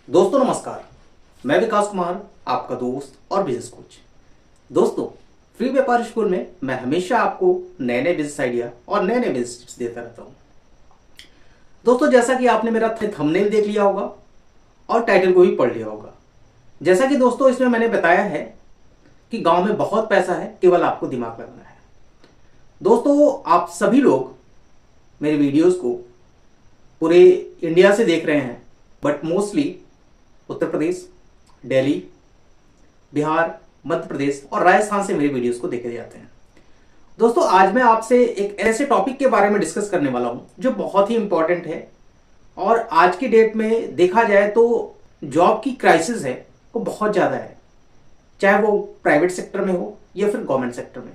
दोस्तों नमस्कार। मैं विकास कुमार, आपका दोस्त और बिजनेस कोच। दोस्तों, फ्री व्यापार स्कूल में मैं हमेशा आपको नए नए बिजनेस आइडिया और नए नए बिजनेस टिप्स देता रहता हूं। दोस्तों, जैसा कि आपने मेरा थंबनेल देख लिया होगा और टाइटल को भी पढ़ लिया होगा। जैसा कि दोस्तों इसमें मैंने बताया है कि गांव में बहुत पैसा है, केवल आपको दिमाग लगाना है। दोस्तों, आप सभी लोग मेरे वीडियोस को पूरे इंडिया से देख रहे हैं, बट मोस्टली उत्तर प्रदेश, दिल्ली, बिहार, मध्य प्रदेश और राजस्थान से मेरे वीडियोस को देखे जाते हैं। दोस्तों, आज मैं आपसे एक ऐसे टॉपिक के बारे में डिस्कस करने वाला हूं जो बहुत ही इंपॉर्टेंट है और आज की डेट में देखा जाए तो जॉब की क्राइसिस है वो बहुत ज़्यादा है, चाहे वो प्राइवेट सेक्टर में हो या फिर गवर्नमेंट सेक्टर में।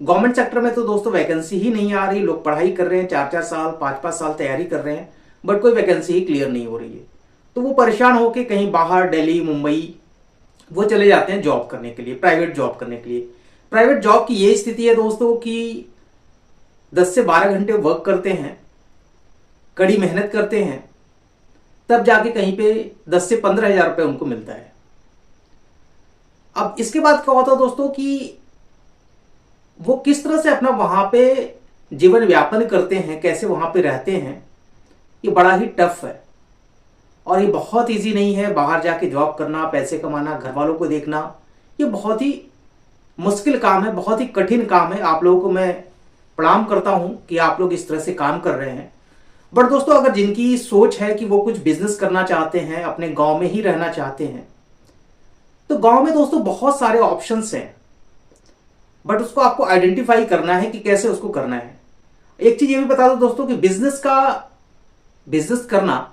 गवर्नमेंट सेक्टर में तो दोस्तों वैकेंसी ही नहीं आ रही। लोग पढ़ाई कर रहे हैं, 4-4 साल 5-5 साल तैयारी कर रहे हैं, बट कोई वैकेंसी ही क्लियर नहीं हो रही है। तो वो परेशान होकर कहीं बाहर दिल्ली, मुंबई वो चले जाते हैं जॉब करने के लिए, प्राइवेट जॉब करने के लिए। प्राइवेट जॉब की ये स्थिति है दोस्तों कि 10 से 12 घंटे वर्क करते हैं, कड़ी मेहनत करते हैं, तब जाके कहीं पे 10 से 15 हजार रुपये उनको मिलता है। अब इसके बाद क्या होता है दोस्तों कि वो किस तरह से अपना वहां पे जीवन व्यापन करते हैं, कैसे वहां पे रहते हैं, ये बड़ा ही टफ है और ये बहुत इजी नहीं है। बाहर जाके जॉब करना, पैसे कमाना, घर वालों को देखना, ये बहुत ही मुश्किल काम है, बहुत ही कठिन काम है। आप लोगों को मैं प्रणाम करता हूं कि आप लोग इस तरह से काम कर रहे हैं। बट दोस्तों, अगर जिनकी सोच है कि वो कुछ बिजनेस करना चाहते हैं, अपने गांव में ही रहना चाहते हैं, तो गांव में दोस्तों बहुत सारे ऑप्शंस हैं, बट उसको आपको आइडेंटिफाई करना है कि कैसे उसको करना है। एक चीज ये भी बता दो दोस्तों कि बिजनेस करना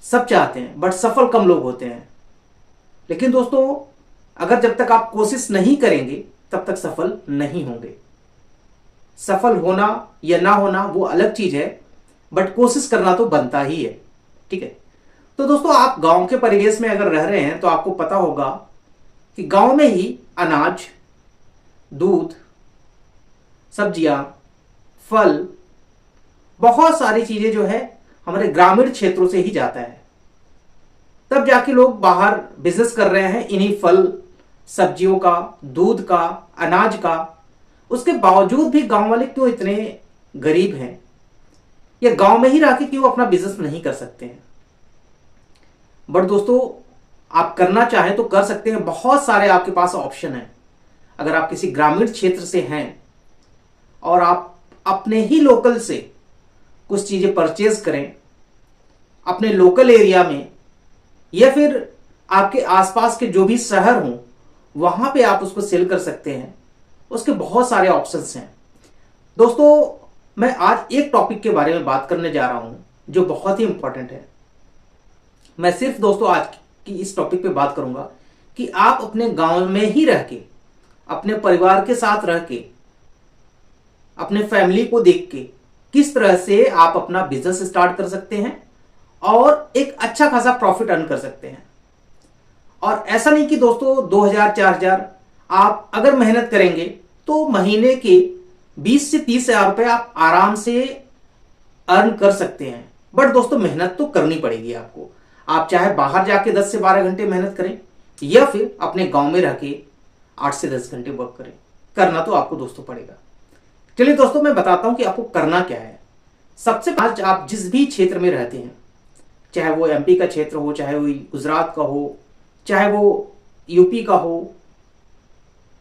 सब चाहते हैं, बट सफल कम लोग होते हैं। लेकिन दोस्तों, अगर जब तक आप कोशिश नहीं करेंगे तब तक सफल नहीं होंगे। सफल होना या ना होना वो अलग चीज है, बट कोशिश करना तो बनता ही है। ठीक है। तो दोस्तों, आप गांव के परिवेश में अगर रह रहे हैं तो आपको पता होगा कि गांव में ही अनाज, दूध, सब्जियां, फल, बहुत सारी चीजें जो है हमारे ग्रामीण क्षेत्रों से ही जाता है। तब जाके लोग बाहर बिजनेस कर रहे हैं इन्हीं फल, सब्जियों का, दूध का, अनाज का। उसके बावजूद भी गांव वाले क्यों इतने गरीब हैं, या गांव में ही रह के क्यों अपना बिजनेस नहीं कर सकते हैं? बट दोस्तों, आप करना चाहें तो कर सकते हैं। बहुत सारे आपके पास ऑप्शन हैं। अगर आप किसी ग्रामीण क्षेत्र से हैं और आप अपने ही लोकल से कुछ चीजें परचेज करें अपने लोकल एरिया में, या फिर आपके आसपास के जो भी शहर हों वहां पे आप उसको सेल कर सकते हैं। उसके बहुत सारे ऑप्शंस हैं। दोस्तों, मैं आज एक टॉपिक के बारे में बात करने जा रहा हूं जो बहुत ही इंपॉर्टेंट है। मैं सिर्फ दोस्तों आज की इस टॉपिक पे बात करूंगा कि आप अपने गांव में ही रह के, अपने परिवार के साथ रह के, अपने फैमिली को देख के किस तरह से आप अपना बिजनेस स्टार्ट कर सकते हैं और एक अच्छा खासा प्रॉफिट अर्न कर सकते हैं। और ऐसा नहीं कि दोस्तों 2000 4000 आप अगर मेहनत करेंगे तो महीने के 20 से 30 हजार रुपए आप आराम से अर्न कर सकते हैं। बट दोस्तों, मेहनत तो करनी पड़ेगी आपको। आप चाहे बाहर जाके 10 से 12 घंटे मेहनत करें या फिर अपने गांव में रह के 8 से 10 घंटे वर्क करें, करना तो आपको दोस्तों पड़ेगा। चलिए दोस्तों, मैं बताता हूं कि आपको करना क्या है। सबसे आज आप जिस भी क्षेत्र में रहते हैं, चाहे वो एमपी का क्षेत्र हो, चाहे वो गुजरात का हो, चाहे वो यूपी का हो,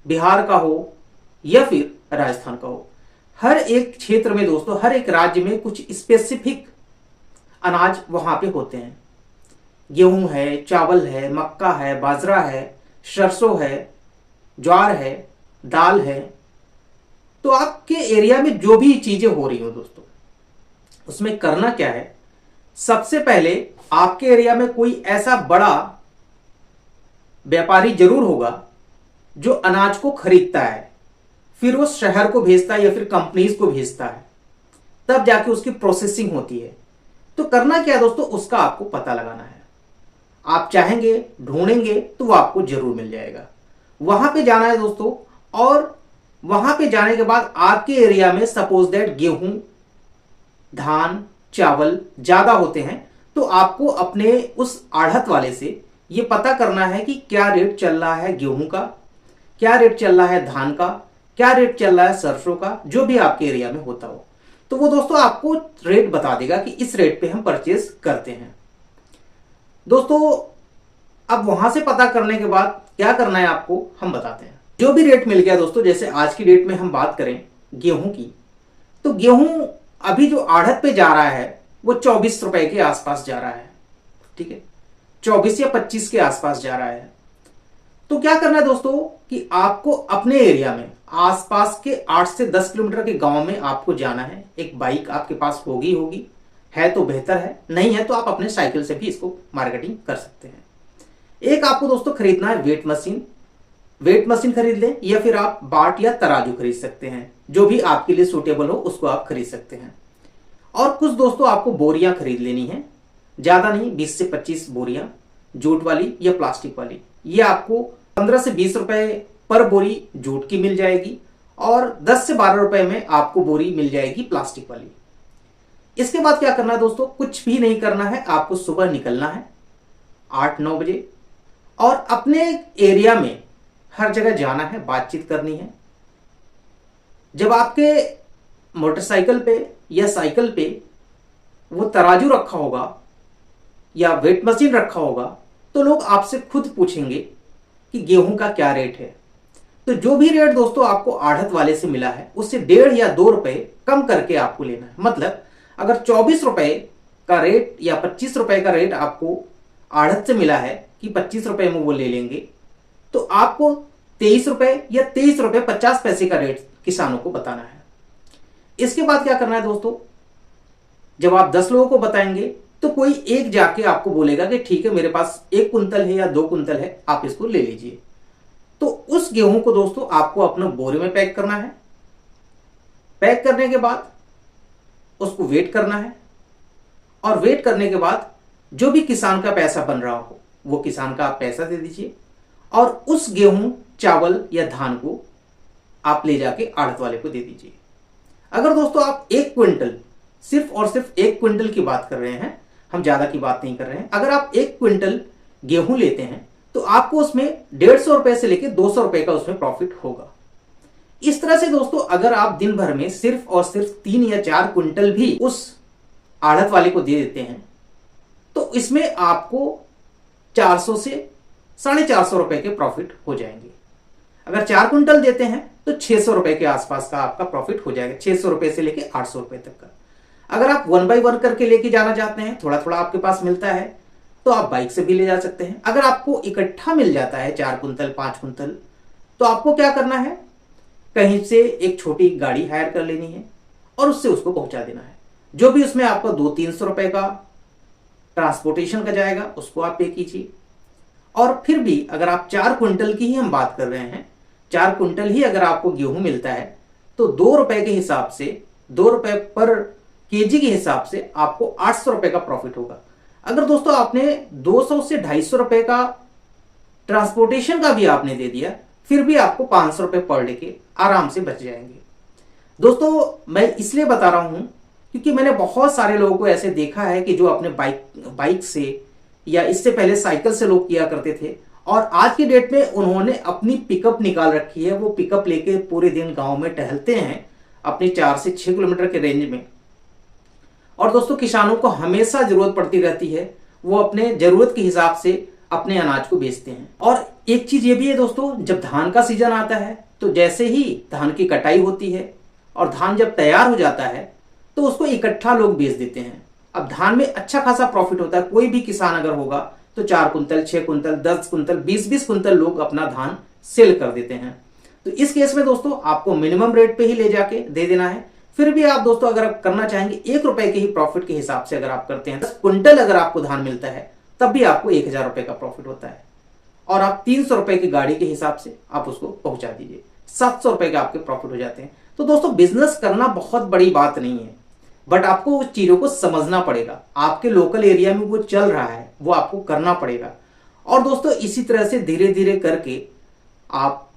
बिहार का हो या फिर राजस्थान का हो, हर एक क्षेत्र में दोस्तों, हर एक राज्य में कुछ स्पेसिफिक अनाज वहां पे होते हैं। गेहूं है, चावल है, मक्का है, बाजरा है, सरसों है, ज्वार है, दाल है। तो आपके एरिया में जो भी चीजें हो रही हो दोस्तों, उसमें करना क्या है? सबसे पहले आपके एरिया में कोई ऐसा बड़ा व्यापारी जरूर होगा जो अनाज को खरीदता है, फिर वो शहर को भेजता है या फिर कंपनीज को भेजता है, तब जाके उसकी प्रोसेसिंग होती है। तो करना क्या है दोस्तों, उसका आपको पता लगाना है। आप चाहेंगे, ढूंढेंगे तो वो आपको जरूर मिल जाएगा। वहां पे जाना है दोस्तों, और वहां पे जाने के बाद आपके एरिया में सपोज दैट गेहूं, धान, चावल ज्यादा होते हैं, तो आपको अपने उस आढ़त वाले से ये पता करना है कि क्या रेट चल रहा है गेहूं का, क्या रेट चल रहा है धान का, क्या रेट चल रहा है सरसों का, जो भी आपके एरिया में होता हो। तो वो दोस्तों आपको रेट बता देगा कि इस रेट पे हम परचेज करते हैं। दोस्तों अब वहां से पता करने के बाद क्या करना है आपको हम बताते हैं। जो भी रेट मिल गया दोस्तों, जैसे आज की डेट में हम बात करें गेहूं की, तो गेहूं अभी जो आढ़त पे जा रहा है वो 24 रुपए के आसपास जा रहा है। ठीक है, 24 या 25 के आसपास जा रहा है। तो क्या करना है दोस्तों कि आपको अपने एरिया में आसपास के 8 से 10 किलोमीटर के गांव में आपको जाना है। एक बाइक आपके पास होगी है तो बेहतर है, नहीं है तो आप अपने साइकिल से भी इसको मार्केटिंग कर सकते हैं। एक आपको दोस्तों खरीदना है वेट मशीन खरीद लें, या फिर आप बाट या तराजू खरीद सकते हैं। जो भी आपके लिए सूटेबल हो उसको आप खरीद सकते हैं। और कुछ दोस्तों आपको बोरियां खरीद लेनी है, ज्यादा नहीं, 20 से 25 बोरियां, जूट वाली या प्लास्टिक वाली। ये आपको 15 से 20 रुपए पर बोरी जूट की मिल जाएगी और 10 से 12 रुपए में आपको बोरी मिल जाएगी प्लास्टिक वाली। इसके बाद क्या करना है दोस्तों, कुछ भी नहीं करना है, आपको सुबह निकलना है 8-9 बजे और अपने एरिया में हर जगह जाना है, बातचीत करनी है। जब आपके मोटरसाइकिल पे या साइकिल पे वो तराजू रखा होगा या वेट मशीन रखा होगा तो लोग आपसे खुद पूछेंगे कि गेहूं का क्या रेट है। तो जो भी रेट दोस्तों आपको आढ़त वाले से मिला है उससे 1.5 या 2 रुपए कम करके आपको लेना है। मतलब अगर 24 रुपए का रेट या 25 रुपए का रेट आपको आढ़त से मिला है कि 25 रुपए में वो ले लेंगे, तो आपको 23 रुपए या 23 रुपए 50 पैसे का रेट किसानों को बताना है। इसके बाद क्या करना है दोस्तों, जब आप 10 लोगों को बताएंगे तो कोई एक जाके आपको बोलेगा कि ठीक है मेरे पास 1 कुंतल है या 2 कुंतल है, आप इसको ले लीजिए। तो उस गेहूं को दोस्तों आपको अपने बोरे में पैक करना है। पैक करने के बाद उसको वेट करना है और वेट करने के बाद जो भी किसान का पैसा बन रहा हो वो किसान का आप पैसा दे दीजिए और उस गेहूं, चावल या धान को आप ले जाके आढ़त वाले को दे दीजिए। अगर दोस्तों आप 1 क्विंटल, सिर्फ और सिर्फ 1 क्विंटल की बात कर रहे हैं, हम ज्यादा की बात नहीं कर रहे हैं, अगर आप 1 क्विंटल गेहूं लेते हैं तो आपको उसमें 150 रुपए से लेकर 200 रुपए का उसमें प्रॉफिट होगा। इस तरह से दोस्तों अगर आप दिन भर में सिर्फ और सिर्फ 3 या 4 क्विंटल भी उस आढ़त वाले को दे देते हैं तो इसमें आपको 400 से 450 रुपए के प्रॉफिट हो जाएंगे। अगर 4 क्विंटल देते हैं तो 600 रुपए के आसपास का आपका प्रॉफिट हो जाएगा, 600 रुपए से लेके 800 रुपए तक का। अगर आप 1 बाय 1 करके लेके जाना चाहते हैं, थोड़ा थोड़ा आपके पास मिलता है, तो आप बाइक से भी ले जा सकते हैं। अगर आपको इकट्ठा मिल जाता है 4 कुंतल 5 कुंतल, तो आपको क्या करना है, कहीं से एक छोटी गाड़ी हायर कर लेनी है और उससे उसको पहुंचा देना है। जो भी उसमें आपको 200-300 रुपए का ट्रांसपोर्टेशन का जाएगा उसको आप पे कीजिए। और फिर भी अगर आप 4 कुंटल की ही हम बात कर रहे हैं, 4 कुंटल ही अगर आपको गेहूं मिलता है तो 2 रुपए के हिसाब से, 2 रुपए पर केजी के हिसाब से आपको 800 रुपए का प्रॉफिट होगा। अगर दोस्तों आपने 200 से 250 रुपए का ट्रांसपोर्टेशन का भी आपने दे दिया, फिर भी आपको 500 रुपए पर डे के आराम से बच जाएंगे। दोस्तों मैं इसलिए बता रहा हूं क्योंकि मैंने बहुत सारे लोगों को ऐसे देखा है कि जो अपने बाइक से या इससे पहले साइकिल से लोग किया करते थे और आज की डेट में उन्होंने अपनी पिकअप निकाल रखी है। वो पिकअप लेके पूरे दिन गांव में टहलते हैं अपनी 4 से 6 किलोमीटर के रेंज में। और दोस्तों किसानों को हमेशा जरूरत पड़ती रहती है, वो अपने जरूरत के हिसाब से अपने अनाज को बेचते हैं। और एक चीज ये भी है दोस्तों, जब धान का सीजन आता है तो जैसे ही धान की कटाई होती है और धान जब तैयार हो जाता है तो उसको इकट्ठा लोग बेच देते हैं। अब धान में अच्छा खासा प्रॉफिट होता है। कोई भी किसान अगर होगा तो 4 कुंतल, 6 कुंतल, 10 कुंतल, 20-20 कुंतल लोग अपना धान सेल कर देते हैं। तो इस केस में दोस्तों आपको मिनिमम रेट पे ही ले जाके दे देना है। फिर भी आप दोस्तों अगर आप करना चाहेंगे 1 रुपए के ही प्रॉफिट के हिसाब से अगर आप करते हैं, 10 कुंटल अगर आपको धान मिलता है तब भी आपको 1000 रुपए का प्रॉफिट होता है। और आप 300 रुपए की गाड़ी के हिसाब से आप उसको पहुंचा दीजिए, 700 रुपए के आपके प्रॉफिट हो जाते हैं। तो दोस्तों बिजनेस करना बहुत बड़ी बात नहीं है, बट आपको उस चीजों को समझना पड़ेगा। आपके लोकल एरिया में वो चल रहा है वो आपको करना पड़ेगा। और दोस्तों इसी तरह से धीरे धीरे करके आप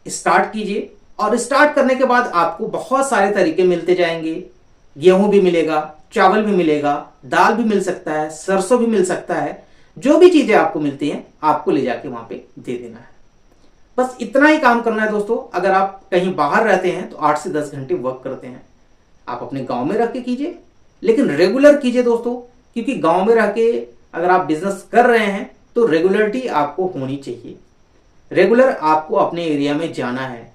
स्टार्ट कीजिए और स्टार्ट करने के बाद आपको बहुत सारे तरीके मिलते जाएंगे। गेहूं भी मिलेगा, चावल भी मिलेगा, दाल भी मिल सकता है, सरसों भी मिल सकता है। जो भी चीजें आपको मिलती हैं आपको ले जाके वहां पे दे देना है। बस इतना ही काम करना है दोस्तों। अगर आप कहीं बाहर रहते हैं तो 8 से 10 घंटे वर्क करते हैं, आप अपने गांव में रह के कीजिए, लेकिन रेगुलर कीजिए दोस्तों। क्योंकि गांव में रह के अगर आप बिजनेस कर रहे हैं तो रेगुलरिटी आपको होनी चाहिए। रेगुलर आपको अपने एरिया में जाना है,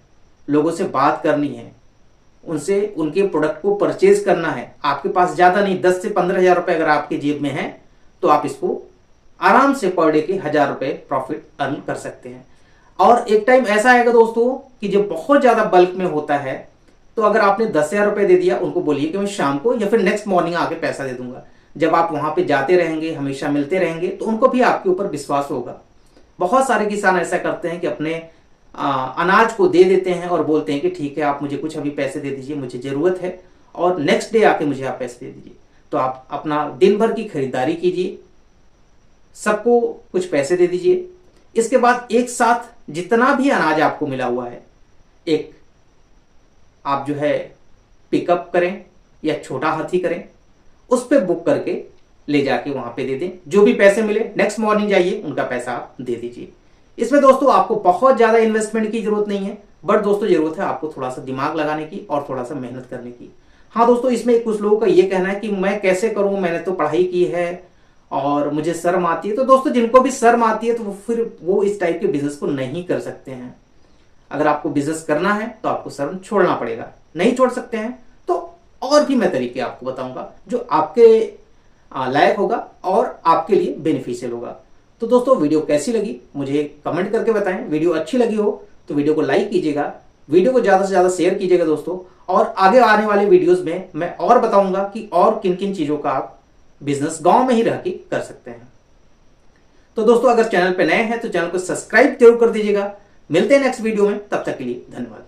लोगों से बात करनी है, उनसे उनके प्रोडक्ट को परचेज करना है। आपके पास ज्यादा नहीं, 10 से 15 हजार रुपए अगर आपके जेब में है तो आप इसको आराम से पर डे के 1000 रुपए प्रॉफिट अर्न कर सकते हैं। और एक टाइम ऐसा आएगा दोस्तों कि जब बहुत ज्यादा बल्क में होता है तो अगर आपने 10,000 रुपए दे दिया, उनको बोलिए कि मैं शाम को या फिर नेक्स्ट मॉर्निंग आके पैसा दे दूंगा। जब आप वहां पे जाते रहेंगे, हमेशा मिलते रहेंगे, तो उनको भी आपके ऊपर विश्वास होगा। बहुत सारे किसान ऐसा करते हैं कि अपने अनाज को दे देते हैं और बोलते हैं कि ठीक है, आप मुझे कुछ अभी पैसे दे दीजिए, मुझे जरूरत है, और नेक्स्ट डे आके मुझे आप पैसे दे दीजिए। तो आप अपना दिन भर की खरीदारी कीजिए, सबको कुछ पैसे दे दीजिए। इसके बाद एक साथ जितना भी अनाज आपको मिला हुआ है, एक आप जो है पिकअप करें या छोटा हाथी करें, उस पर बुक करके ले जाके वहां पे दे दें। जो भी पैसे मिले नेक्स्ट मॉर्निंग जाइए, उनका पैसा आप दे दीजिए। इसमें दोस्तों आपको बहुत ज्यादा इन्वेस्टमेंट की जरूरत नहीं है, बट दोस्तों जरूरत है आपको थोड़ा सा दिमाग लगाने की और थोड़ा सा मेहनत करने की। हाँ दोस्तों, इसमें कुछ लोगों का ये कहना है कि मैं कैसे करूं, मैंने तो पढ़ाई की है और मुझे शर्म आती है। तो दोस्तों जिनको भी शर्म आती है तो फिर वो इस टाइप के बिजनेस को नहीं कर सकते हैं। अगर आपको बिजनेस करना है तो आपको शर्म छोड़ना पड़ेगा। नहीं छोड़ सकते हैं तो और भी मैं तरीके आपको बताऊंगा जो आपके लायक होगा और आपके लिए बेनिफिशियल होगा। तो दोस्तों वीडियो कैसी लगी मुझे कमेंट करके बताएं। वीडियो अच्छी लगी हो तो वीडियो को लाइक कीजिएगा, वीडियो को ज्यादा से ज्यादा शेयर कीजिएगा दोस्तों। और आगे आने वाले वीडियोस में मैं और बताऊंगा कि और किन किन चीजों का आप बिजनेस गांव में ही रह के कर सकते हैं। तो दोस्तों अगर चैनल पे नए हैं तो चैनल को सब्सक्राइब जरूर कर दीजिएगा। मिलते हैं नेक्स्ट वीडियो में, तब तक के लिए धन्यवाद।